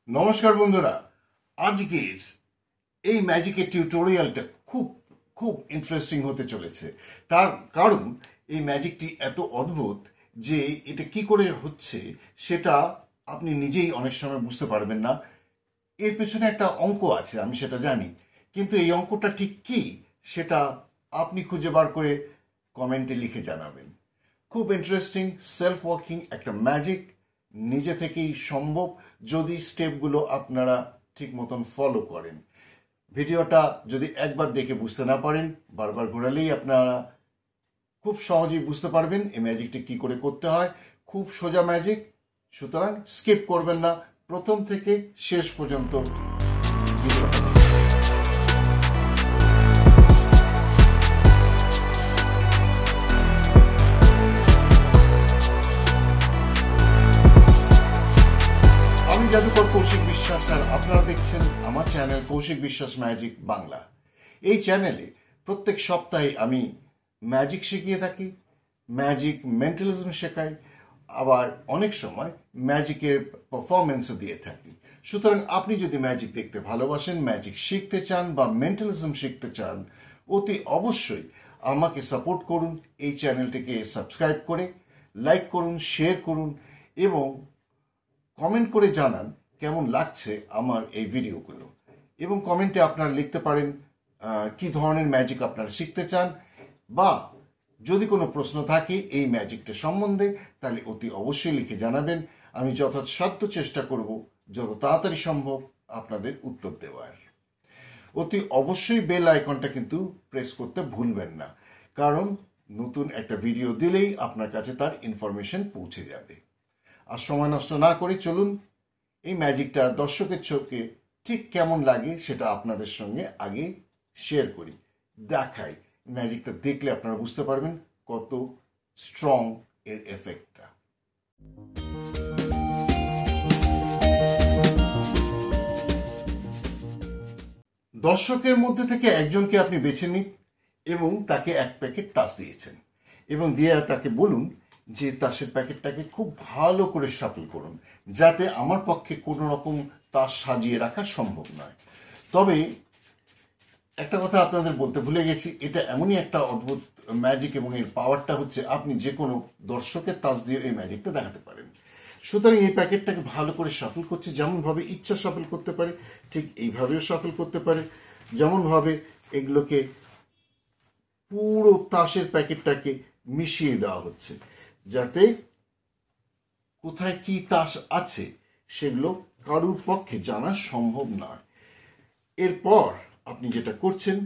নমস্কার বন্ধুরা, আজকের এই ম্যাজিকের টিউটোরিয়ালটা খুব খুব ইন্টারেস্টিং হতে চলেছে। তার কারণ এই ম্যাজিকটি এত অদ্ভুত যে এটা কি করে হচ্ছে সেটা আপনি নিজেই অনেক সময় বুঝতে পারবেন না। এর পেছনে একটা অঙ্ক আছে, আমি সেটা জানি, কিন্তু এই অঙ্কটা ঠিক কি সেটা আপনি খুঁজে বার করে কমেন্টে লিখে জানাবেন। খুব ইন্টারেস্টিং, সেলফ ওয়ার্কিং একটা ম্যাজিক, নিজে থেকেই সম্ভব যদি স্টেপগুলো আপনারা ঠিক মতন ফলো করেন। ভিডিওটা যদি একবার দেখে বুঝতে না পারেন, বারবার ঘোরালেই আপনারা খুব সহজেই বুঝতে পারবেন এই ম্যাজিকটি কি করে করতে হয়। খুব সোজা ম্যাজিক, সুতরাং স্কিপ করবেন না, প্রথম থেকে শেষ পর্যন্ত ভিডিওটা দেখুন। আমি জাদুকর কৌশিক বিশ্বাস, আর আপনারা দেখছেন আমার চ্যানেল কৌশিক বিশ্বাস ম্যাজিক বাংলা। এই চ্যানেলে প্রত্যেক সপ্তাহে আমি ম্যাজিক শিখিয়ে থাকি, ম্যাজিক মেন্টালিজম শেখাই, আবার অনেক সময় ম্যাজিকের পারফরমেন্সও দিয়ে থাকি। সুতরাং আপনি যদি ম্যাজিক দেখতে ভালোবাসেন, ম্যাজিক শিখতে চান বা মেন্টালিজম শিখতে চান, অতি অবশ্যই আমাকে সাপোর্ট করুন। এই চ্যানেলটিকে সাবস্ক্রাইব করে লাইক করুন, শেয়ার করুন এবং কমেন্ট করে জানান কেমন লাগছে আমার এই ভিডিওগুলো। এবং কমেন্টে আপনারা লিখতে পারেন কি ধরনের ম্যাজিক আপনারা শিখতে চান, বা যদি কোনো প্রশ্ন থাকে এই ম্যাজিকটা সম্বন্ধে তাহলে অতি অবশ্যই লিখে জানাবেন। আমি যথাসাধ্য চেষ্টা করব যত তাড়াতাড়ি সম্ভব আপনাদের উত্তর দেওয়ার। অতি অবশ্যই বেল আইকনটা কিন্তু প্রেস করতে ভুলবেন না, কারণ নতুন একটা ভিডিও দিলেই আপনার কাছে তার ইনফরমেশন পৌঁছে যাবে। আর সময় নষ্ট না করে চলুন এই ম্যাজিকটা দর্শকের চোখে ঠিক কেমন লাগে সেটা আপনাদের সঙ্গে আগে শেয়ার করি, দেখাই। ম্যাজিকটা দেখলে আপনারা বুঝতে পারবেন কত স্ট্রং এর এফেক্টটা। দর্শকের মধ্যে থেকে একজনকে আপনি বেছে নিন এবং তাকে এক প্যাকেট তাস দিয়েছেন, এবং দিয়ে তাকে বলুন যে তাসের প্যাকেটটাকে খুব ভালো করে শাফল করুন, যাতে আমার পক্ষে কোনো রকম তাস সাজিয়ে রাখা সম্ভব নয়। তবে একটা কথা আপনাদের বলতে ভুলে গেছি, এটা এমনই একটা অদ্ভুত ম্যাজিক এবং এর পাওয়ারটা হচ্ছে আপনি যে কোনো দর্শকের তাস দিয়ে এই ম্যাজিকটা দেখাতে পারেন। সুতরাং এই প্যাকেটটাকে ভালো করে শাফল করছে, যেমনভাবে ইচ্ছা শাফল করতে পারে ঠিক এইভাবেও শাফল করতে পারে। যেমনভাবে এগুলোকে পুরো তাসের প্যাকেটটাকে মিশিয়ে দেওয়া হচ্ছে, যাতে কোথায় কি তাস আছে সেগুলো কারুর পক্ষে জানা সম্ভব নয়। এরপর আপনি যেটা করছেন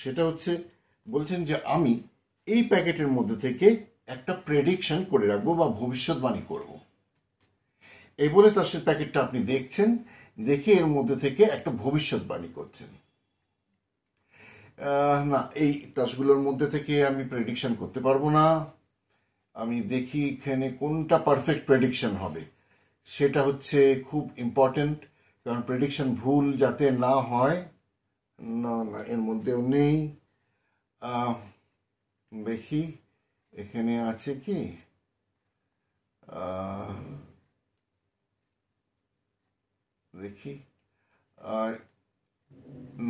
সেটা হচ্ছে বলছেন যে আমি এই প্যাকেটের মধ্যে থেকে একটা প্রেডিকশন করে রাখবো বা ভবিষ্যৎবাণী করব। এই বলে তাসের প্যাকেটটা আপনি দেখছেন, দেখে এর মধ্যে থেকে একটা ভবিষ্যৎবাণী করছেন। না, এই তাসগুলোর মধ্যে থেকে আমি প্রেডিকশন করতে পারবো না। আমি দেখি এখানে কোনটা পারফেক্ট প্রেডিকশন হবে, সেটা হচ্ছে খুব ইম্পর্টেন্ট, কারণ প্রেডিকশন ভুল যাতে না হয়। না না, এর মধ্যেও নেই। দেখি এখানে আছে কি। দেখি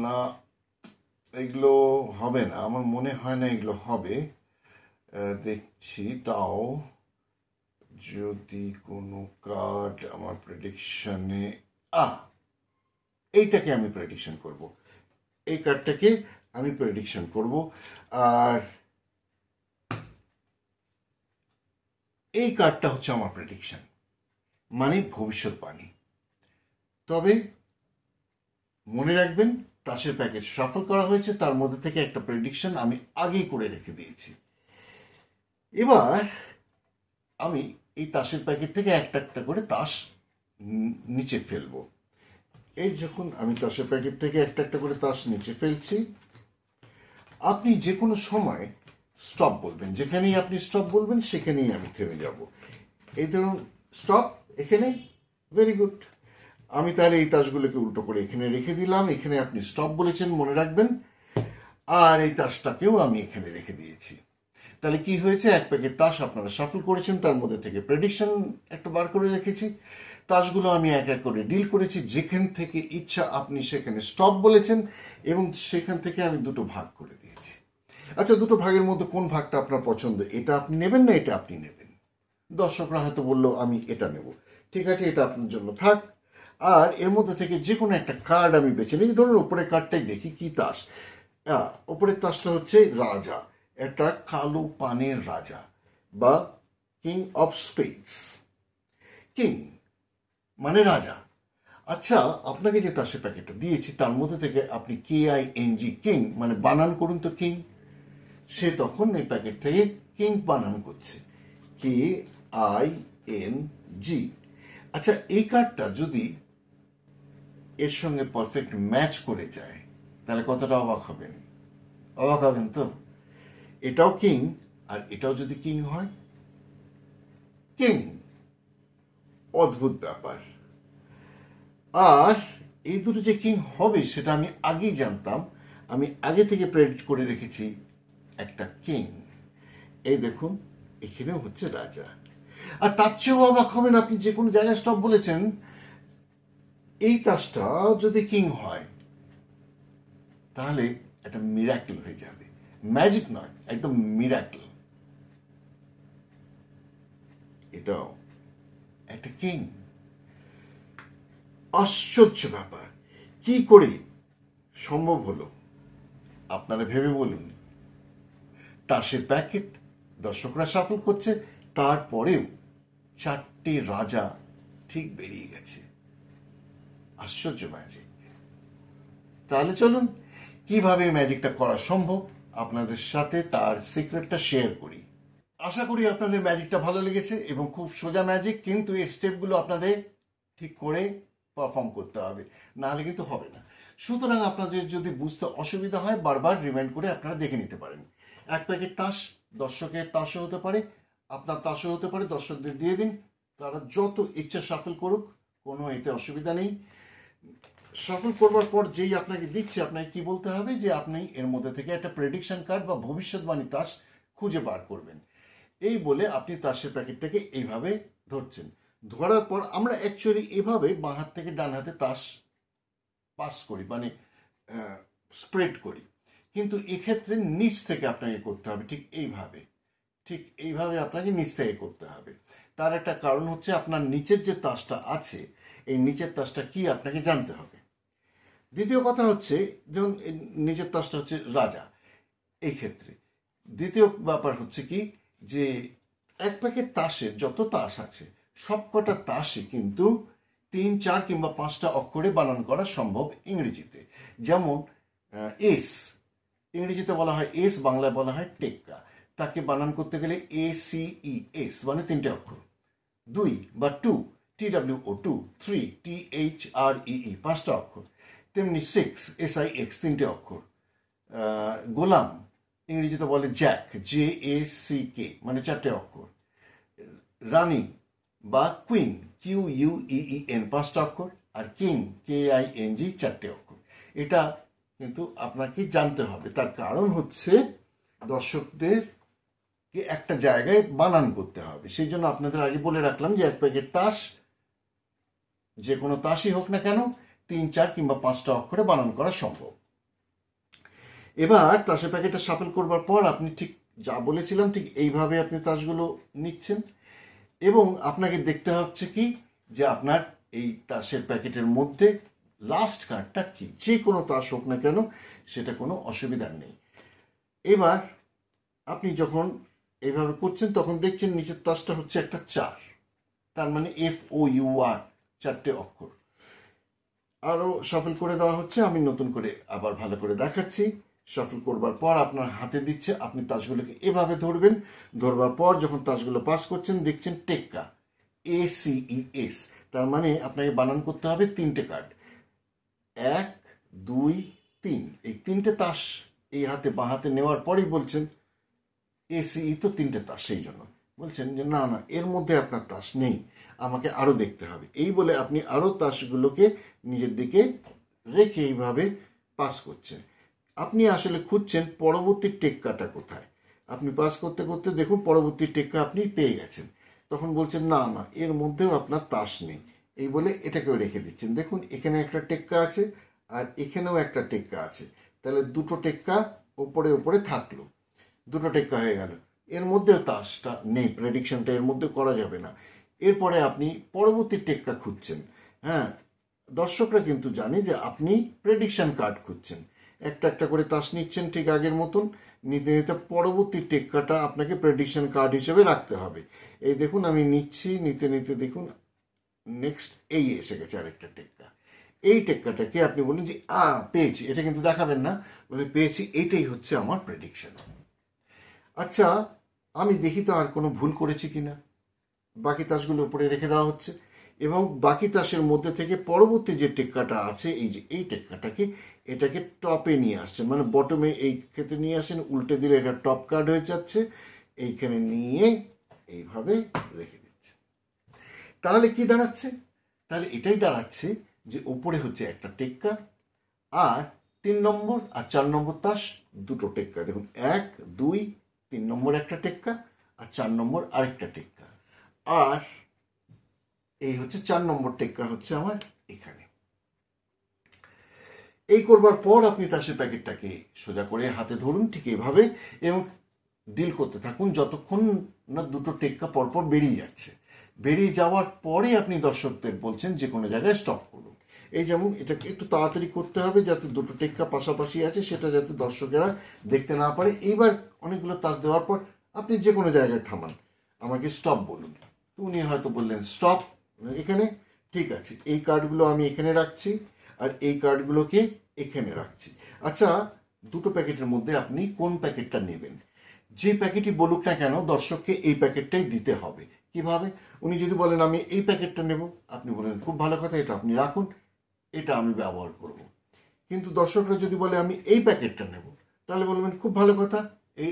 না, এগুলো হবে না, আমার মনে হয় না এগুলো হবে। দেখছি তাও যদি কোনো কার্ড আমার প্রেডিকশনে এইটাকে আমি প্রেডিকশন করব, এই কার্ডটাকে আমি প্রেডিকশন করব। আর এই কার্ডটা হচ্ছে আমার প্রেডিকশন, মানে ভবিষ্যৎবাণী। তবে মনে রাখবেন তাসের প্যাকেট শাফল করা হয়েছে, তার মধ্যে থেকে একটা প্রেডিকশন আমি আগেই করে রেখে দিয়েছি। এবার আমি এই তাসের প্যাকেট থেকে একটা একটা করে তাস নিচে ফেলবো। এই যখন আমি তাসের প্যাকেট থেকে একটা একটা করে তাস নিচে ফেলছি, আপনি যে কোনো সময় স্টপ বলবেন, যেখানেই আপনি স্টপ বলবেন সেখানেই আমি থেমে যাব। এই ধরুন স্টপ এখানে, ভেরি গুড। আমি তাহলে এই তাসগুলোকে উল্টো করে এখানে রেখে দিলাম, এখানে আপনি স্টপ বলেছেন মনে রাখবেন, আর এই তাসটাকেও আমি এখানে রেখে দিয়েছি। তাহলে কি হয়েছে, এক প্যাকেট তাস আপনারা শাফল করেছেন, তার মধ্যে থেকে প্রেডিকশন একটা বার করে রেখেছি। তাসগুলো আমি এক এক করে ডিল করেছি, যেখান থেকে ইচ্ছা আপনি সেখানে স্টপ বলেছেন এবং সেখান থেকে আমি দুটো ভাগ করে দিয়েছি। আচ্ছা, দুটো ভাগের মধ্যে কোন ভাগটা আপনার পছন্দ, এটা আপনি নেবেন না এটা আপনি নেবেন? দর্শকরা হয়তো বললো আমি এটা নেব, ঠিক আছে, এটা আপনার জন্য থাক। আর এর মধ্যে থেকে যে কোনো একটা কার্ড আমি বেছে নিই। ধরুন উপরের কার্ডটাই দেখি কি তাস। উপরের তাসটা হচ্ছে রাজা, একটা কালো পানের রাজা বা কিং অফ স্পেডস। কিং মানে রাজা। আচ্ছা, আপনাকে যে তাসের প্যাকেটটা দিয়েছি তার মধ্যে থেকে আপনি KING কিং মানে বানান করুন তো কিং। সে তখন এই প্যাকেট থেকে কিং বানান করছে, KING। আচ্ছা, এই কার্ডটা যদি এর সঙ্গে পারফেক্ট ম্যাচ করে যায় তাহলে কতটা অবাক হবেন? অবাক হবেন তো? এটাও কিং আর এটাও যদি কিং হয়, কিং। অদ্ভুত ব্যাপার। আর এই দুটো যে কিং হবে সেটা আমি আগেই জানতাম, আমি আগে থেকে প্রেডিক্ট করে রেখেছি একটা কিং। এই দেখুন, এখানেও হচ্ছে রাজা। আর তার চেয়েও অবাক হবেন, আপনি যে কোনো জায়গায় স্টপ বলেছেন, এই তাসটা যদি কিং হয় তাহলে একটা মিরাকেল হয়ে যাবে। ম্যাজিক নয়, একদম মিরাকেল। এটাও একটা কিং। আশ্চর্য ব্যাপার, কি করে সম্ভব হলো আপনারা ভেবে বলুন। তাসের প্যাকেট দর্শকরা সাফল করছে, তারপরেও চারটে রাজা ঠিক বেরিয়ে গেছে। আশ্চর্য ম্যাজিক। তাহলে চলুন কিভাবে ম্যাজিকটা করা সম্ভব আপনাদের সাথে তার সিক্রেটটা শেয়ার করি। আশা করি আপনাদের ম্যাজিকটা ভালো লেগেছে এবং খুব সোজা ম্যাজিক, কিন্তু এর স্টেপগুলো আপনাদের ঠিক করে পারফর্ম করতে হবে, নাহলে কিন্তু হবে না। সুতরাং আপনাদের যদি বুঝতে অসুবিধা হয় বারবার রিমাইন্ড করে আপনারা দেখে নিতে পারেন। এক প্যাকেট তাস দর্শকের তাসও হতে পারে, আপনার তাসও হতে পারে, দর্শকদের দিয়ে দিন, তারা যত ইচ্ছা শাফল করুক, কোনো এতে অসুবিধা নেই। শাফল করবার পর যেই আপনাকে দিচ্ছে, আপনাকে কি বলতে হবে যে আপনি এর মধ্যে থেকে একটা প্রেডিকশন কার্ড বা ভবিষ্যৎবাণী তাস খুঁজে বার করবেন। এই বলে আপনি তাসের প্যাকেটটাকে এইভাবে ধরছেন। ধরার পর আমরা অ্যাকচুয়ালি এভাবে বাঁ হাত থেকে ডান হাতে তাস পাস করি, মানে স্প্রেড করি, কিন্তু এক্ষেত্রে নিচ থেকে আপনাকে করতে হবে ঠিক এইভাবে আপনাকে নিচ থেকে করতে হবে। তার একটা কারণ হচ্ছে আপনার নিচের যে তাসটা আছে, এই নিচের তাসটা কি আপনাকে জানতে হবে। দ্বিতীয় কথা হচ্ছে, যেমন নিচের তাসটা হচ্ছে রাজা, এই ক্ষেত্রে দ্বিতীয় ব্যাপার হচ্ছে কি যে এক প্যাকেট তাসের যত তাস আছে সবকটা তাসই কিন্তু 3, 4 কিংবা 5টা অক্ষরে বানান করা সম্ভব ইংরেজিতে। যেমন এস, ইংরেজিতে বলা হয় এস, বাংলায় বলা হয় টেক্কা। তাকে বানান করতে গেলে ACE মানে 3টে অক্ষর। 2 বা 2 TWO2, 3 THREE 5টা অক্ষর। তেমনি 6 SIX 3টে অক্ষর। গোলাম ইংরেজিতে বলে জ্যাক, JACK মানে 4টে অক্ষর। রানী বা কুইন QUEEN 5টা অক্ষর। আর কিং KING 4টে অক্ষর। এটা কিন্তু আপনাকে জানতে হবে, তার কারণ হচ্ছে দর্শকদেরকে একটা জায়গায় বানান করতে হবে। সেই জন্য আপনাদের আগে বলে রাখলাম যে এক প্যাকেট তাস, যে কোনো তাসই হোক না কেন, 3, 4 কিংবা 5টা অক্ষরে বানান করা সম্ভব। এবার তাসের প্যাকেটটা শাফল করবার পর আপনি ঠিক যা বলেছিলাম ঠিক এইভাবে আপনি তাসগুলো নিচ্ছেন এবং আপনাকে দেখতে হচ্ছে কি যে আপনার এই তাসের প্যাকেটের মধ্যে লাস্ট কার্ডটা কি। যে কোনো তাস হোক না কেন, সেটা কোনো অসুবিধা নেই। এবার আপনি যখন এইভাবে করছেন তখন দেখছেন নিচের তাসটা হচ্ছে একটা 4, তার মানে FOUR 4টে অক্ষর। আরও শাফল করে দেওয়া হচ্ছে, আমি নতুন করে আবার ভালো করে দেখাচ্ছি। শাফল করবার পর আপনার হাতে দিচ্ছে, আপনি তাসগুলোকে এভাবে ধরবেন। ধরবার পর যখন তাসগুলো পাস করছেন দেখছেন টেক্কা, ACES, তার মানে আপনাকে বানান করতে হবে 3টে কার্ড, 1, 2, 3। এই 3টে তাস এই হাতে বাঁ হাতে নেওয়ার পরেই বলছেন ACE তো 3টে তাস, সেই জন্য বলছেন যে না না, এর মধ্যে আপনার তাস নেই, আমাকে আরো দেখতে হবে। এই বলে আপনি আরো তাসগুলোকে নিজের দিকে রেখে এইভাবে পাস করছেন। আপনি আসলে খুঁজছেন পরবর্তী টেক্কাটা কোথায়। আপনি পাস করতে করতে দেখুন পরবর্তী টেক্কা আপনি পেয়ে গেছেন। তখন বলছেন না না, এর মধ্যেও আপনার তাস নেই, এই বলে এটাকেও রেখে দিচ্ছেন। দেখুন এখানে একটা টেক্কা আছে আর এখানেও একটা টেক্কা আছে, তাহলে দুটো টেক্কা ওপরে ওপরে থাকলো, দুটো টেক্কা হয়ে গেল। এর মধ্যেও তাসটা নেই, প্রেডিকশনটা এর মধ্যে করা যাবে না। এরপরে আপনি পরবর্তী টেক্কা খুঁজছেন। হ্যাঁ, দর্শকরা কিন্তু জানে যে আপনি প্রেডিকশন কার্ড খুঁজছেন। একটা একটা করে তাস নিচ্ছেন ঠিক আগের মতন, নিতে নিতে পরবর্তী টেক্কাটা আপনাকে প্রেডিকশন কার্ড হিসেবে রাখতে হবে। এই দেখুন আমি নিচ্ছি, নিতে নিতে দেখুন নেক্সট এই এসে গেছে আরেকটা টেক্কা। এই টেক্কাটাকে আপনি বলেন যে পেয়েছি, এটা কিন্তু দেখাবেন না, বলে পেয়েছি, এইটাই হচ্ছে আমার প্রেডিকশন। আচ্ছা, আমি দেখি তো আর কোনো ভুল করেছি কিনা। বাকি তাসগুলো উপরে রেখে দেওয়া হচ্ছে এবং বাকি তাসের মধ্যে থেকে পরবর্তী যে টেক্কাটা আছে, এই যে এই টেক্কাটাকে, এটাকে টপে নিয়ে আসছেন, মানে বটমে এই ক্ষেত্রে নিয়ে আসেন, উল্টে দিলে এটা টপ কার্ড হয়ে যাচ্ছে, এইখানে নিয়ে এইভাবে রেখে দিচ্ছে। তাহলে কি দাঁড়াচ্ছে? তাহলে এটাই দাঁড়াচ্ছে যে উপরে হচ্ছে একটা টেক্কা আর 3 নম্বর আর 4 নম্বর তাস দুটো টেক্কা। দেখুন 1 2 3 নম্বর একটা টেক্কা আর 4 নম্বর আরেকটা টেক্কা, আর এই হচ্ছে 4 নম্বর টেক্কা হচ্ছে আমার এখানে। এই করবার পর আপনি তাসের প্যাকেটটাকে সোজা করে হাতে ধরুন ঠিক এইভাবে এবং ডিল করতে থাকুন যতক্ষণ না দুটো টেক্কা পরপর বেরিয়ে যাচ্ছে। বেরিয়ে যাওয়ার পরে আপনি দর্শকদের বলছেন যে কোনো জায়গায় স্টপ করুন। এই যেমন এটাকে একটু তাড়াতাড়ি করতে হবে যাতে দুটো টেক্কা পাশাপাশি আছে সেটা যাতে দর্শকেরা দেখতে না পারে। এইবার অনেকগুলো তাস দেওয়ার পর আপনি যে কোনো জায়গায় থামান, আমাকে স্টপ বলুন। তো উনি হয়তো বললেন স্টপ এখানে, ঠিক আছে, এই কার্ডগুলো আমি এখানে রাখছি আর এই কার্ডগুলোকে এখানে রাখছি। আচ্ছা, দুটো প্যাকেটের মধ্যে আপনি কোন প্যাকেটটা নেবেন? যে প্যাকেটই বলুক না কেন দর্শককে এই প্যাকেটটাই দিতে হবে। কিভাবে? উনি যদি বলেন আমি এই প্যাকেটটা নেব, আপনি বলেন খুব ভালো কথা, এটা আপনি রাখুন, এটা আমি ব্যবহার করব। কিন্তু দর্শকরা যদি বলে আমি এই প্যাকেটটা নেব, তাহলে বলবেন খুব ভালো কথা,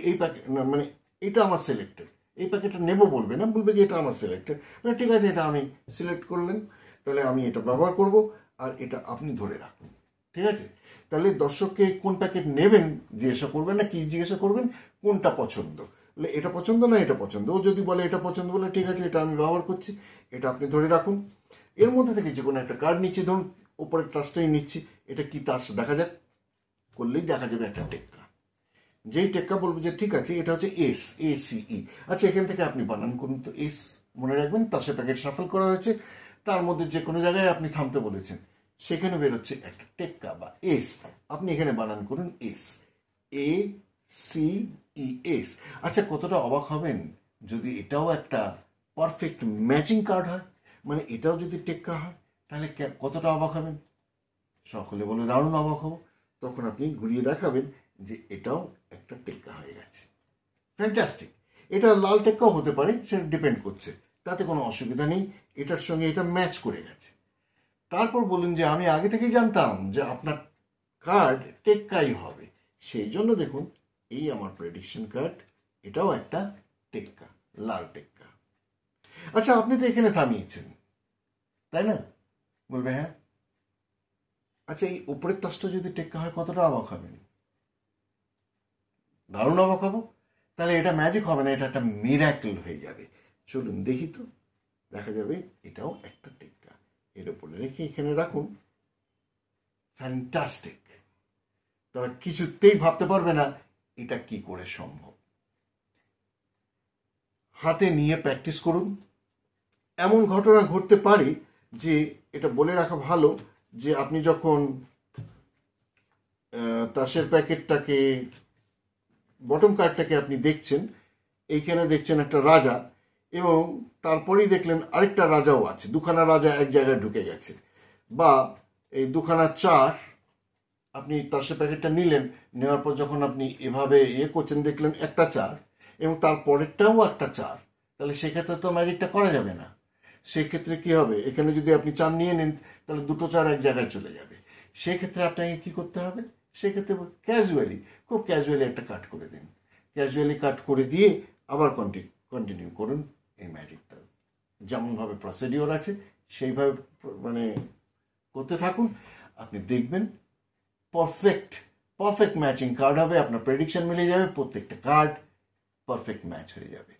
এই প্যাকেট মানে এটা আমার সিলেক্টেড, এই প্যাকেটটা নেব বলবে না, বলবে যে এটা আমার সিলেক্টেড। ঠিক আছে, এটা আমি সিলেক্ট করলেন, তাহলে আমি এটা ব্যবহার করব আর এটা আপনি ধরে রাখুন। ঠিক আছে, তাহলে দর্শককে কোন প্যাকেট নেবেন জিজ্ঞাসা করবেন না, কি জিজ্ঞাসা করবেন, কোনটা পছন্দ, বলে এটা পছন্দ না এটা পছন্দ। ও যদি বলে এটা পছন্দ, বলে ঠিক আছে এটা আমি ব্যবহার করছি, এটা আপনি ধরে রাখুন। এর মধ্যে থেকে যে কোনো একটা কার্ড নিচ্ছি, ধরুন উপরের তাসটাই নিচ্ছি, এটা কি তাস দেখা যাক, করলেই দেখা যাবে একটা টেক্কা। যেই টেক্কা বলবো যে ঠিক আছে এটা হচ্ছে এস, ACE। আচ্ছা, এখান থেকে আপনি বানান করুন তো এস, মনে রাখবেন তাসের প্যাকেট শাফল করা হয়েছে, তার মধ্যে যে কোনো জায়গায় আপনি থামতে বলেছেন, সেখানে বেরোচ্ছে একটা টেক্কা বা এস, আপনি এখানে বানান করুন এস, ACES। আচ্ছা, কতটা অবাক হবেন যদি এটাও একটা পারফেক্ট ম্যাচিং কার্ড হয়, মানে এটাও যদি টেক্কা হয়, তাহলে কতটা অবাক হবেন? সকলে বলে দারুণ অবাক হব। তখন আপনি ঘুরিয়ে দেখাবেন যে এটাও একটা টেক্কা হয়ে গেছে। ফ্যান্টাস্টিক। এটা লাল টেক্কাও হতে পারে, সেটা ডিপেন্ড করছে, তাতে কোনো অসুবিধা নেই, এটার সঙ্গে এটা ম্যাচ করে গেছে। তারপর বলুন যে আমি আগে থেকেই জানতাম যে আপনার কার্ড টেক্কাই হবে, সেই জন্য দেখুন এই আমার প্রেডিকশন কার্ড, এটাও একটা টেক্কা, লাল টেক্কা। আচ্ছা, আপনি তো এখানে থামিয়েছেন তাই না? বলবে হ্যাঁ। আচ্ছা, এই উপরের তাসটা যদি টেক্কা হয় কতটা অবাক হবেন? দারুণ অবাক হবো। তাহলে এটা ম্যাজিক হবে না, এটা একটা মিরাকেল হয়ে যাবে। চলুন দেখি তো, দেখা যাবে এটাও একটা টেক্কা। এর উপরে রেখে এখানে রাখুন। ফ্যান্টাস্টিক। তবে কিছুতেই ভাবতে পারবে না এটা কি করে সম্ভব। হাতে নিয়ে প্র্যাকটিস করুন। এমন ঘটনা ঘটতে পারে যে এটা বলে রাখা ভালো যে আপনি যখন তাসের প্যাকেটটাকে, বটম কার্ডটাকে আপনি দেখছেন, এইখানে দেখছেন একটা রাজা এবং তারপরেই দেখলেন আরেকটা রাজাও আছে, দুখানা রাজা এক জায়গায় ঢুকে গেছে, বা এই দুখানা চার, আপনি তাসের প্যাকেটটা নিলেন, নেওয়ার পর যখন আপনি এভাবে করছেন দেখলেন একটা চার এবং তারপরেরটাও একটা চার, তাহলে সেক্ষেত্রে তো ম্যাজিকটা করা যাবে না। সেক্ষেত্রে কি হবে, এখানে যদি আপনি চার নিয়ে নেন তাহলে দুটো চার এক জায়গায় চলে যাবে। সেক্ষেত্রে আপনাকে কি করতে হবে, সেক্ষেত্রে ক্যাজুয়ালি, খুব ক্যাজুয়ালি একটা কাট করে দিন, ক্যাজুয়ালি কাট করে দিয়ে আবার কন্টিনিউ করুন এই ম্যাজিকটা। যেমনভাবে প্রসিডিওর আছে সেইভাবে মানে করতে থাকুন, আপনি দেখবেন পারফেক্ট ম্যাচিং কার্ড হবে, আপনার প্রেডিকশন মিলে যাবে, প্রত্যেকটা কার্ড পারফেক্ট ম্যাচ হয়ে যাবে।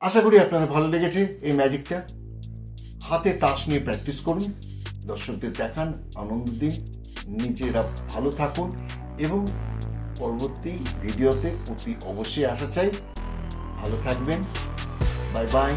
আশা করি আপনাদের ভালো লেগেছে এই ম্যাজিকটা। হাতে তাস নিয়ে প্র্যাকটিস করুন, দর্শকদের দেখান, আনন্দ দিন, নিজেরা ভালো থাকুন এবং পরবর্তী ভিডিওতে অতি অবশ্যই আসা চাই। ভালো থাকবেন। Bye bye.